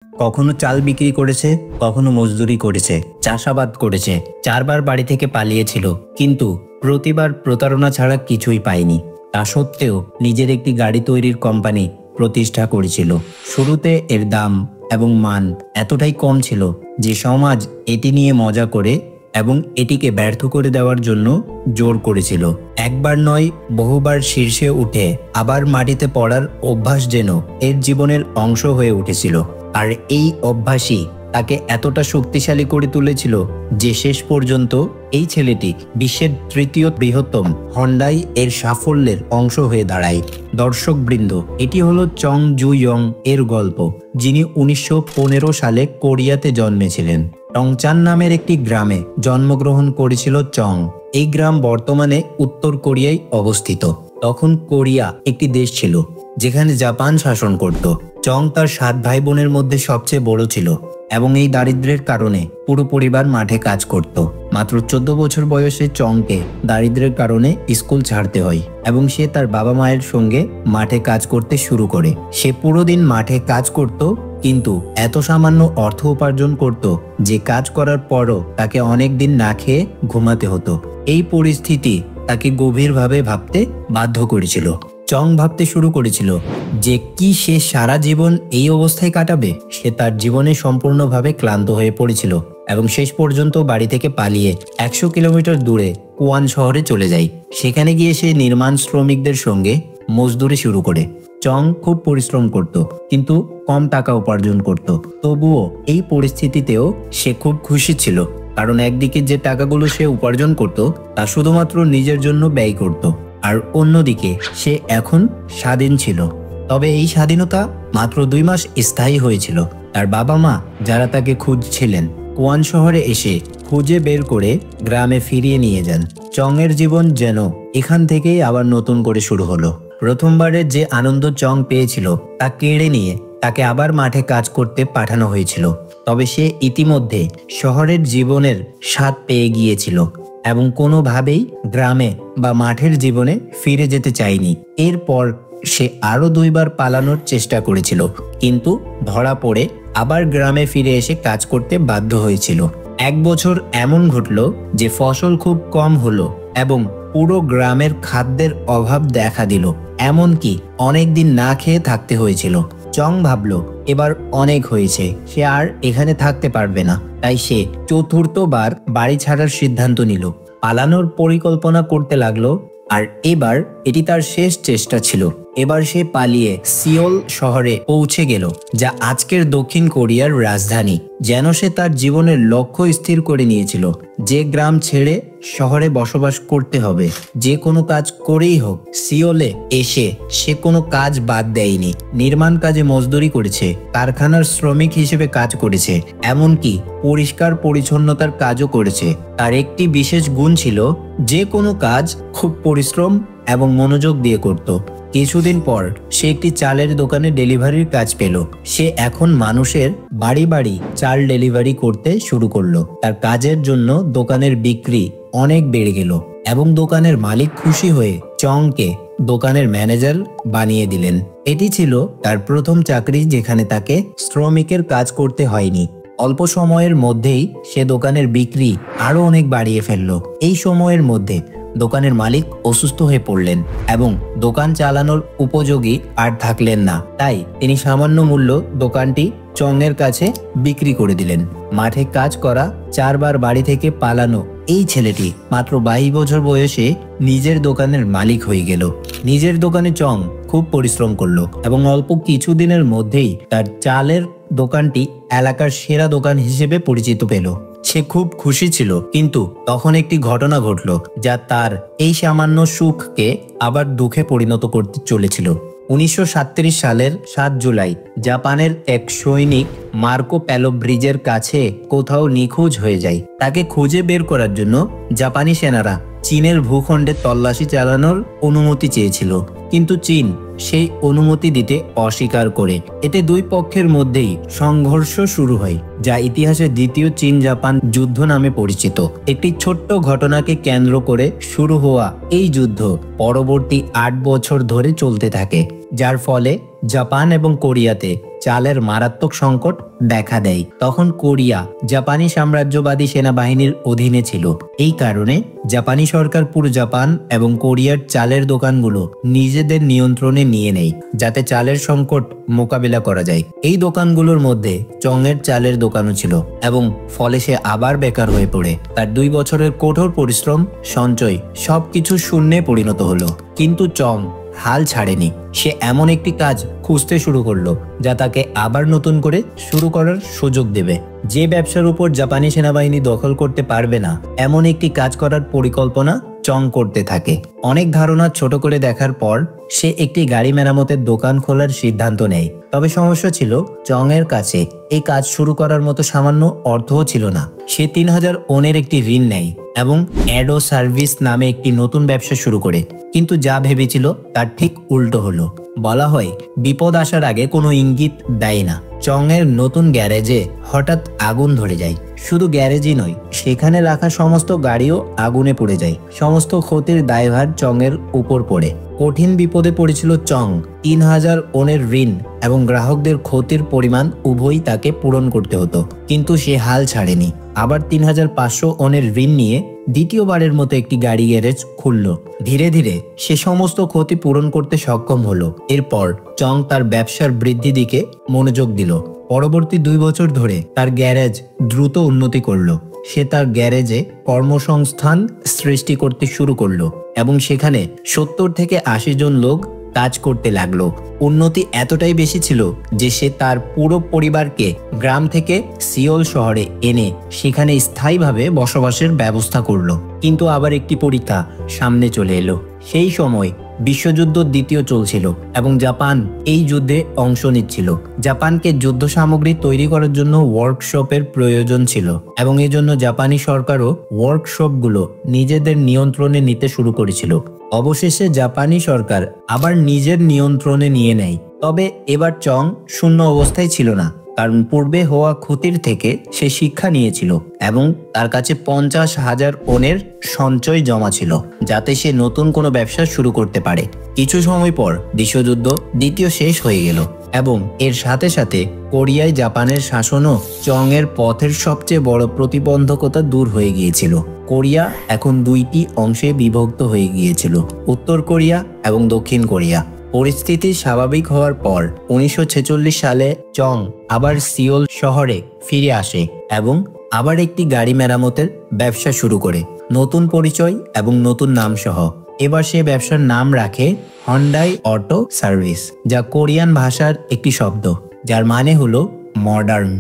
কখনো চাল বিক্রি করেছে, কখনো মজদুরি করেছে, চাষাবাদ করেছে, 4বার বাড়ি থেকে পালিয়েছিল, কিন্তু প্রতিবার প্রতারণা ছাড়া কিছুই পায়নি। তা সত্ত্বেও নিজের একটি গাড়ি তৈরির কোম্পানি প্রতিষ্ঠা করেছিল। শুরুতে এর দাম এবং মান এতটাই কম ছিল যে সমাজ এটি নিয়ে মজা করে এবং এটিকে ব্যর্থ করে দেওয়ার জন্য জোর করেছিল। একবার নয়, বহুবার শীর্ষে উঠে আবার মাটিতে পড়ার অভ্যাস যেন এর জীবনের অংশ হয়ে উঠেছিল। আর এই অভ্যাসই তাকে এতটা শক্তিশালী করে তুলেছিল যে শেষ পর্যন্ত এই ছেলেটি বিশ্বের 3য় বৃহত্তম হন্ডাই এর সাফল্যের অংশ হয়ে দাঁড়ায়। দর্শকবৃন্দ, এটি হলো চং জু ইয়ং এর গল্প, যিনি 1915 সালে কোরিয়াতে জন্মেছিলেন। টংচান নামের একটি গ্রামে জন্মগ্রহণ করেছিল চং। এই গ্রাম বর্তমানে উত্তর কোরিয়ায় অবস্থিত। তখন কোরিয়া একটি দেশ ছিল যেখানে জাপান শাসন করত। চং তার 7 ভাই বোনের মধ্যে সবচেয়ে বড় ছিল এবং এই দারিদ্র্যের কারণে পুরো পরিবার মাঠে কাজ করত। মাত্র 14 বছর বয়সে চংকে দারিদ্র্যের কারণে স্কুল ছাড়তে হয় এবং সে তার বাবা মায়ের সঙ্গে মাঠে কাজ করতে শুরু করে। সে পুরো দিন মাঠে কাজ করত, কিন্তু এত সামান্য অর্থ উপার্জন করত যে কাজ করার পরও তাকে অনেক দিন না খেয়ে ঘুমাতে হতো। এই পরিস্থিতি তাকে গভীরভাবে ভাবতে বাধ্য করেছিল। চং ভাবতে শুরু করেছিল যে কি সে সারা জীবন এই অবস্থায় কাটাবে। সে তার জীবনে সম্পূর্ণভাবে ক্লান্ত হয়ে পড়েছিল এবং শেষ পর্যন্ত বাড়ি থেকে পালিয়ে 100 কিলোমিটার দূরে কুয়ান শহরে চলে যায়। সেখানে গিয়ে সে নির্মাণ শ্রমিকদের সঙ্গে মজদুরি শুরু করে। চং খুব পরিশ্রম করত, কিন্তু কম টাকা উপার্জন করত। তবুও এই পরিস্থিতিতেও সে খুব খুশি ছিল, কারণ একদিকে যে টাকাগুলো সে উপার্জন করত তা শুধুমাত্র নিজের জন্য ব্যয় করত, আর অন্যদিকে সে এখন স্বাধীন ছিল। তবে এই স্বাধীনতা মাত্র 2 মাস স্থায়ী হয়েছিল। তার বাবা মা, যারা তাকে খুঁজছিলেন, কুয়ান শহরে এসে খুঁজে বের করে গ্রামে ফিরিয়ে নিয়ে যান। চং এর জীবন যেন এখান থেকেই আবার নতুন করে শুরু হলো। প্রথমবারের যে আনন্দ চং পেয়েছিল তা কেড়ে নিয়ে তাকে আবার মাঠে কাজ করতে পাঠানো হয়েছিল। তবে সে ইতিমধ্যে শহরের জীবনের স্বাদ পেয়ে গিয়েছিল এবং কোনোভাবেই গ্রামে বা মাঠের জীবনে ফিরে যেতে চায়নি। এরপর সে আরো 2বার পালানোর চেষ্টা করেছিল, কিন্তু ধরা পড়ে আবার গ্রামে ফিরে এসে কাজ করতে বাধ্য হয়েছিল। 1 বছর এমন ঘটল যে ফসল খুব কম হলো এবং পুরো গ্রামের খাদ্যের অভাব দেখা দিল। এমনকি অনেকদিন না খেয়ে থাকতে হয়েছিল। চং ভাবল এবার অনেক হয়েছে, সে আর এখানে থাকতে পারবে না। তাই সে 4র্থবার বাড়ি ছাড়ার সিদ্ধান্ত নিল, পালানোর পরিকল্পনা করতে লাগলো। আর এবার এটি তার শেষ চেষ্টা ছিল। এবার সে পালিয়ে সিওল শহরে পৌঁছে গেল, যা আজকের দক্ষিণ কোরিয়ার রাজধানী। যেন সে তার জীবনের লক্ষ্য স্থির করে নিয়েছিল যে গ্রাম ছেড়ে শহরে বসবাস করতে হবে, যে কোনো কাজ করেই হোক। সিওলে এসে সে কোনো কাজ বাদ দেয়নি। নির্মাণ কাজে মজদুরি করেছে, কারখানার শ্রমিক হিসেবে কাজ করেছে, এমনকি পরিষ্কার পরিচ্ছন্নতার কাজও করেছে। তার একটি বিশেষ গুণ ছিল, যে কোনো কাজ খুব পরিশ্রম এবং মনোযোগ দিয়ে করত। কিছুদিন পর সে একটি চালের দোকানে ডেলিভারির কাজ পেল। সে এখন মানুষের বাড়ি বাড়ি চাল ডেলিভারি করতে শুরু করলো। তার কাজের জন্য দোকানের বিক্রি অনেক বেড়ে গেল এবং দোকানের মালিক খুশি হয়ে চংকে দোকানের ম্যানেজার বানিয়ে দিলেন। এটি ছিল তার প্রথম চাকরি, যেখানে তাকে শ্রমিকের কাজ করতে হয়নি। অল্প সময়ের মধ্যেই সে দোকানের বিক্রি আরো অনেক বাড়িয়ে ফেললো। এই সময়ের মধ্যে দোকানের মালিক অসুস্থ হয়ে পড়লেন এবং দোকান চালানোর উপযোগী আর থাকলেন না। তাই তিনি সামান্য মূল্য দোকানটি চং এর কাছে বিক্রি করে দিলেন। মাঠে কাজ করা, 4বার বাড়ি থেকে পালানো এই ছেলেটি মাত্র 22 বছর বয়সে নিজের দোকানের মালিক হয়ে গেল। নিজের দোকানে চং খুব পরিশ্রম করলো এবং অল্প কিছুদিনের মধ্যেই তার চালের দোকানটি এলাকার সেরা দোকান হিসেবে পরিচিত পেল। সে খুব খুশি ছিল, কিন্তু তখন একটি ঘটনা ঘটল যা তার এই সামান্য সুখকে আবার দুঃখে পরিণত করতে চলেছিল। 1937 সালের 7 জুলাই জাপানের এক সৈনিক মার্কো প্যালো ব্রিজের কাছে কোথাও নিখোঁজ হয়ে যায়। তাকে খুঁজে বের করার জন্য জাপানি সেনারা চীনের ভূখণ্ডে তল্লাশি চালানোর অনুমতি চেয়েছিল, কিন্তু চীন সেই অনুমতি দিতে অস্বীকার করে। এতে 2 পক্ষের মধ্যেই সংঘর্ষ শুরু হয়, যা ইতিহাসে দ্বিতীয় চীন জাপান যুদ্ধ নামে পরিচিত। একটি ছোট্ট ঘটনাকে কেন্দ্র করে শুরু হওয়া এই যুদ্ধ পরবর্তী 8 বছর ধরে চলতে থাকে, যার ফলে জাপান এবং কোরিয়াতে চালের মারাত্মক সংকট দেখা দেয়। তখন কোরিয়া জাপানি সাম্রাজ্যবাদী সেনাবাহিনীর অধীনে ছিল। এই কারণে জাপানি সরকার পুরো জাপান এবং কোরিয়ার চালের দোকানগুলো নিজেদের নিয়ন্ত্রণে নিয়ে নেয়, যাতে চালের সংকট মোকাবিলা করা যায়। এই দোকানগুলোর মধ্যে চংয়ের চালের দোকানও ছিল এবং ফলে সে আবার বেকার হয়ে পড়ে। তার 2 বছরের কঠোর পরিশ্রম, সঞ্চয় সবকিছু শূন্যে পরিণত হলো। কিন্তু চং হাল ছাড়েনি। সে এমন একটি কাজ খুঁজতে শুরু করলো যা তাকে আবার নতুন করে শুরু করার সুযোগ দেবে। যে ব্যবসার উপর জাপানি সেনাবাহিনী দখল করতে পারবে না, এমন একটি কাজ করার পরিকল্পনা চং করতে থাকে। অনেক ধারণা ছোট করে দেখার পর সে একটি গাড়ি মেরামতের দোকান খোলার সিদ্ধান্ত নেয়। তবে সমস্যা ছিল, চং এর কাছে এই কাজ শুরু করার মতো সামান্য অর্থও ছিল না। সে 3000 ওনের একটি ঋণ নেয় এবং অ্যাডো সার্ভিস নামে একটি নতুন ব্যবসা শুরু করে। কিন্তু যা ভেবেছিল তার ঠিক উল্টো হলো। বলা হয়, বিপদ আসার আগে কোনো ইঙ্গিত দেয় না। চং এর নতুন গ্যারেজে হঠাৎ আগুন ধরে যায়। শুধু গ্যারেজই নয়, সেখানে রাখা সমস্ত গাড়িও আগুনে পুড়ে যায়। সমস্ত ক্ষতির দায়ভার চং এর উপর পড়ে। কঠিন বিপদে পড়েছিল চং। 3000 ওনের ঋণ এবং গ্রাহকদের ক্ষতির পরিমাণ উভয়ই তাকে পূরণ করতে হতো। কিন্তু সে হাল ছাড়েনি। আবার 3500 ওনের ঋণ নিয়ে দ্বিতীয়বারের মতো একটি গাড়ি গ্যারেজ খুলল। ধীরে ধীরে সে সমস্ত ক্ষতি পূরণ করতে সক্ষম হলো। এরপর চং তার ব্যবসার বৃদ্ধি দিকে মনোযোগ দিল। পরবর্তী 2 বছর ধরে তার গ্যারেজ দ্রুত উন্নতি করলো। সে তার গ্যারেজে কর্মসংস্থান সৃষ্টি করতে শুরু করলো এবং সেখানে 70 থেকে 80 জন লোক কাজ করতে লাগলো। উন্নতি এতটাই বেশি ছিল যে সে তার পুরো পরিবারকে গ্রাম থেকে সিওল শহরে এনে সেখানে স্থায়ীভাবে বসবাসের ব্যবস্থা করলো। কিন্তু আবার একটি পরীক্ষা সামনে চলে এলো। সেই সময় বিশ্বযুদ্ধ দ্বিতীয় চলছিল এবং জাপান এই যুদ্ধে অংশ নিচ্ছিল। জাপানকে যুদ্ধ সামগ্রী তৈরি করার জন্য ওয়ার্কশপের প্রয়োজন ছিল এবং এজন্য জাপানি সরকারও ওয়ার্কশপগুলো নিজেদের নিয়ন্ত্রণে নিতে শুরু করেছিল। অবশেষে জাপানি সরকার আবার নিজের নিয়ন্ত্রণে নিয়ে নেয়। তবে এবার চং শূন্য অবস্থায় ছিল না, কারণ পূর্বে হওয়া ক্ষতির থেকে সে শিক্ষা নিয়েছিল এবং তার কাছে 50,000 ওনের সঞ্চয় জমা ছিল, যাতে সে নতুন কোনো ব্যবসা শুরু করতে পারে। কিছু সময় পর বিশ্বযুদ্ধ দ্বিতীয় শেষ হয়ে গেল এবং এর সাথে সাথে কোরিয়ায় জাপানের শাসনও চং এর পথের সবচেয়ে বড় প্রতিবন্ধকতা দূর হয়ে গিয়েছিল। কোরিয়া এখন 2টি অংশে বিভক্ত হয়ে গিয়েছিল, উত্তর কোরিয়া এবং দক্ষিণ কোরিয়া। পরিস্থিতি স্বাভাবিক হওয়ার পর 1946 সালে চং আবার সিওল শহরে ফিরে আসে এবং আবার একটি গাড়ি মেরামতের ব্যবসা শুরু করে, নতুন পরিচয় এবং নতুন নাম সহ। এবার সে ব্যবসার নাম রাখে হন্ডাই অটো সার্ভিস, যা কোরিয়ান ভাষার একটি শব্দ যার মানে হলো মডার্ন।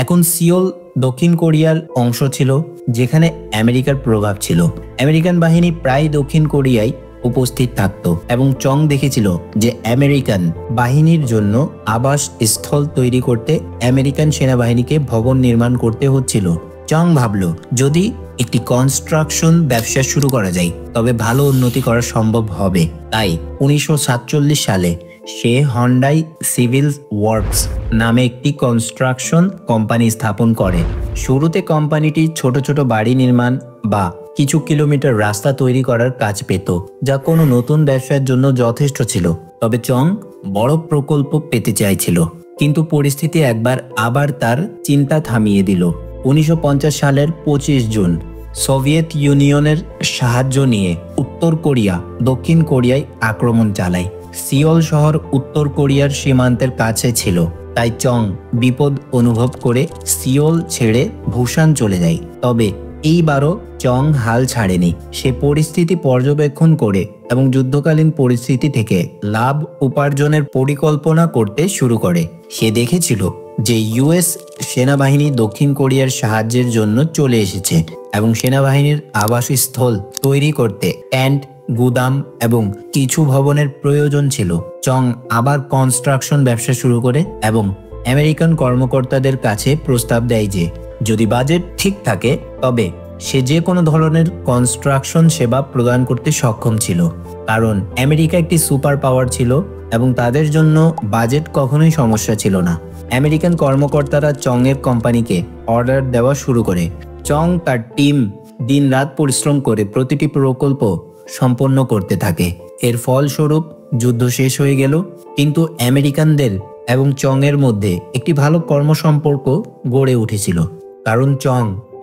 এখন সিওল দক্ষিণ কোরিয়ার অংশ ছিল, যেখানে আমেরিকার প্রভাব ছিল। আমেরিকান বাহিনী প্রায় দক্ষিণ কোরিয়ায় উপস্থিত থাকত এবং চং দেখেছিল যে আমেরিকান বাহিনীর জন্য আবাস স্থল তৈরি করতে আমেরিকান সেনাবাহিনীকে ভবন নির্মাণ করতে হচ্ছিল। চং ভাবল, যদি একটি কনস্ট্রাকশন ব্যবসা শুরু করা যায় তবে ভালো উন্নতি করা সম্ভব হবে। তাই 1947 সালে সে হন্ডাই সিভিল ওয়ার্কস নামে একটি কনস্ট্রাকশন কোম্পানি স্থাপন করে। শুরুতে কোম্পানিটি ছোট ছোট বাড়ি নির্মাণ বা কিছু কিলোমিটার রাস্তা তৈরি করার কাজ পেত, যা কোনো নতুন ব্যবসার জন্য যথেষ্ট ছিল। তবে চং বড় প্রকল্প পেতে চাইছিল, কিন্তু পরিস্থিতি একবার আবার তার চিন্তা থামিয়ে দিল। 1950 সালের 25 জুন সোভিয়েত ইউনিয়নের সাহায্য নিয়ে উত্তর কোরিয়া দক্ষিণ কোরিয়ায় আক্রমণ চালায়। সিওল শহর উত্তর কোরিয়ার সীমান্তের কাছে ছিল, তাই চং বিপদ অনুভব করে সিওল ছেড়ে বুসান চলে যায়। তবে এইবারও চং হাল ছাড়েনি। সে পরিস্থিতি পর্যবেক্ষণ করে এবং যুদ্ধকালীন পরিস্থিতি থেকে লাভ উপার্জনের পরিকল্পনা করতে শুরু করে। সে দেখেছিল যে ইউএস সেনাবাহিনী দক্ষিণ কোরিয়ার সাহায্যের জন্য চলে এসেছে এবং সেনাবাহিনীর আবাসস্থল তৈরি করতে ট্যান্ট, গুদাম এবং কিছু ভবনের প্রয়োজন ছিল। চং আবার কনস্ট্রাকশন ব্যবসা শুরু করে এবং আমেরিকান কর্মকর্তাদের কাছে প্রস্তাব দেয় যে যদি বাজেট ঠিক থাকে তবে সে যে কোনো ধরনের কনস্ট্রাকশন সেবা প্রদান করতে সক্ষম ছিল, কারণ আমেরিকা একটি সুপার পাওয়ার ছিল এবং তাদের জন্য বাজেট কখনোই সমস্যা ছিল না। আমেরিকান কর্মকর্তারা চং এর কোম্পানিকে অর্ডার দেওয়া শুরু করে। চং তার টিম দিনরাত পরিশ্রম করে প্রতিটি প্রকল্প সম্পন্ন করতে থাকে। এর ফলস্বরূপ যুদ্ধ শেষ হয়ে গেল, কিন্তু আমেরিকানদের এবং চং এর মধ্যে একটি ভালো কর্মসম্পর্ক গড়ে উঠেছিল, কারণ চং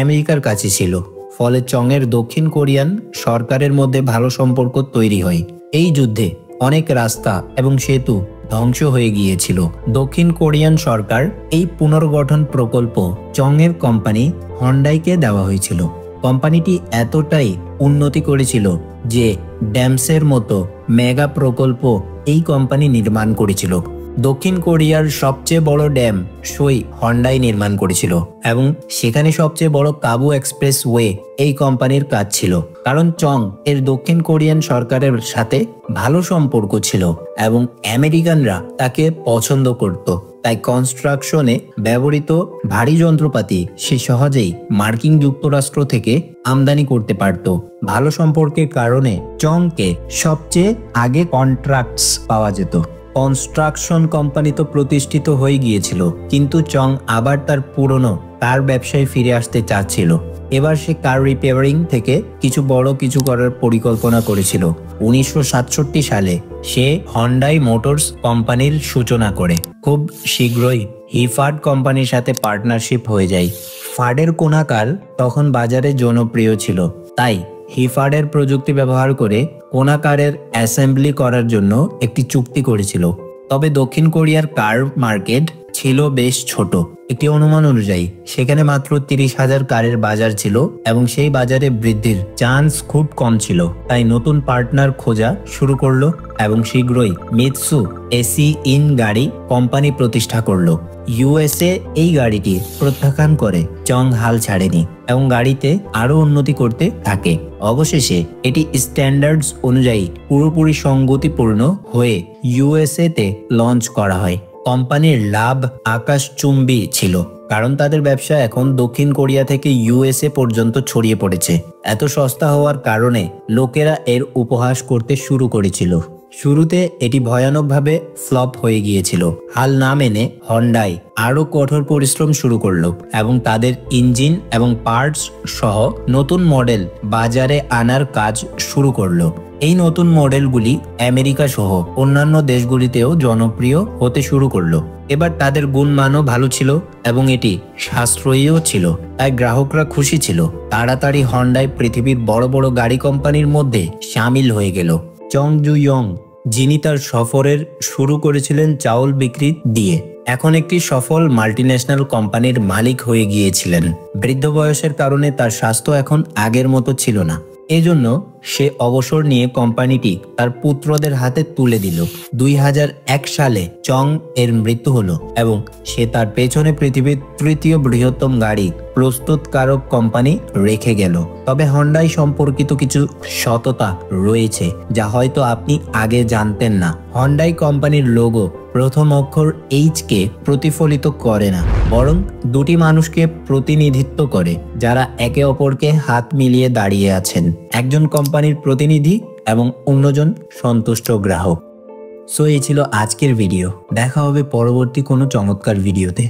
আমেরিকার কাছে ছিল। ফলে চং এর দক্ষিণ কোরিয়ান সরকারের মধ্যে ভালো সম্পর্ক তৈরি হয়। এই যুদ্ধে অনেক রাস্তা এবং সেতু ধ্বংস হয়ে গিয়েছিল। দক্ষিণ কোরিয়ান সরকার এই পুনর্গঠন প্রকল্প চং এর কোম্পানি হন্ডাইকে দেওয়া হয়েছিল। কোম্পানিটি এতটাই উন্নতি করেছিল যে ড্যামসের মতো মেগা প্রকল্প এই কোম্পানি নির্মাণ করেছিল। দক্ষিণ কোরিয়ার সবচেয়ে বড় ড্যাম সই হন্ডাই নির্মাণ করেছিল এবং সেখানে সবচেয়ে বড় কাবু এক্সপ্রেস ওয়ে এই কোম্পানির কাজ ছিল। কারণ চং এর দক্ষিণ কোরিয়ান সরকারের সাথে ভালো সম্পর্ক ছিল এবং আমেরিকানরা তাকে পছন্দ করত, তাই কনস্ট্রাকশনে ব্যবহৃত ভারী যন্ত্রপাতি সে সহজেই মার্কিন যুক্তরাষ্ট্র থেকে আমদানি করতে পারত। ভালো সম্পর্কের কারণে চংকে সবচেয়ে আগে কন্ট্রাক্টস পাওয়া যেত। কনস্ট্রাকশন কোম্পানি তো প্রতিষ্ঠিত হয়ে গিয়েছিল, কিন্তু চং আবার তার পুরনো কার ব্যবসায় ফিরে আসতে চাচ্ছিল। এবার সে কার রিপেয়ারিং থেকে কিছু করার পরিকল্পনা করেছিল। 1967 সালে সে হন্ডাই মোটরস কোম্পানির সূচনা করে। খুব শীঘ্রই হিফার্ড কোম্পানির সাথে পার্টনারশিপ হয়ে যায়। ফার্ডের কোনা কার তখন বাজারে জনপ্রিয় ছিল, তাই হিফার্ডের প্রযুক্তি ব্যবহার করে কোনা কারের অ্যাসেম্বলি করার জন্য একটি চুক্তি করেছিল। তবে দক্ষিণ কোরিয়ার কার মার্কেট ছিল বেশ ছোট। একটি অনুমান অনুযায়ী সেখানে মাত্র 30,000 কারের বাজার ছিল এবং সেই বাজারে বৃদ্ধির চান্স খুব কম ছিল। তাই নতুন পার্টনার খোঁজা শুরু করলো এবং শীঘ্রই মিৎসু এসি ইন গাড়ি কোম্পানি প্রতিষ্ঠা করলো। ইউএসএ এই গাড়িটি প্রত্যাখ্যান করে চং হাল ছাড়েনি এবং গাড়িতে আরো উন্নতি করতে থাকে। অবশেষে এটি স্ট্যান্ডার্ডস অনুযায়ী পুরোপুরি সঙ্গতিপূর্ণ হয়ে ইউএসএ তে লঞ্চ করা হয়। কোম্পানির লাভ আকাশচুম্বী ছিল, কারণ তাদের ব্যবসা এখন দক্ষিণ কোরিয়া থেকে ইউএসএ পর্যন্ত ছড়িয়ে পড়েছে। এত সস্তা হওয়ার কারণে লোকেরা এর উপহাস করতে শুরু করেছিল। শুরুতে এটি ভয়ানকভাবে ফ্লপ হয়ে গিয়েছিল। হাল না মেনে হন্ডাই আরো কঠোর পরিশ্রম শুরু করলো এবং তাদের ইঞ্জিন এবং পার্টস সহ নতুন মডেল বাজারে আনার কাজ শুরু করলো। এই নতুন মডেলগুলি আমেরিকা সহ অন্যান্য দেশগুলিতেও জনপ্রিয় হতে শুরু করলো। এবার তাদের গুণমানও ভালো ছিল এবং এটি সাশ্রয়ীও ছিল, তাই গ্রাহকরা খুশি ছিল। তাড়াতাড়ি হন্ডাই পৃথিবীর বড় বড় গাড়ি কোম্পানির মধ্যে সামিল হয়ে গেল। চং জু ইয়ং, যিনি তার সফরের শুরু করেছিলেন চাউল বিক্রি দিয়ে, এখন একটি সফল মাল্টিন্যাশনাল কোম্পানির মালিক হয়ে গিয়েছিলেন। বৃদ্ধ বয়সের কারণে তার স্বাস্থ্য এখন আগের মতো ছিল না। এজন্য সে অবসর নিয়ে কোম্পানিটি তার পুত্রদের হাতে তুলে দিল। 2001 সালে চং এর মৃত্যু হলো এবং সে তার পেছনে পৃথিবীর তৃতীয় বৃহত্তম গাড়ি প্রস্তুতকারক কোম্পানি রেখে গেল। তবে হন্ডাই সম্পর্কিত কিছু সততা রয়েছে যা হয়তো আপনি আগে জানতেন না। হন্ডাই কোম্পানির লোগো প্রথম অক্ষর এইচ কে প্রতিফলিত করে না, বরং দুটি মানুষকে প্রতিনিধিত্ব করে যারা একে অপরকে হাত মিলিয়ে দাঁড়িয়ে আছেন। একজন কোম্পানির প্রতিনিধি এবং অন্যজন সন্তুষ্ট গ্রাহক। সো এই ছিল আজকের ভিডিও। দেখা হবে পরবর্তী কোনো চমৎকার ভিডিওতে।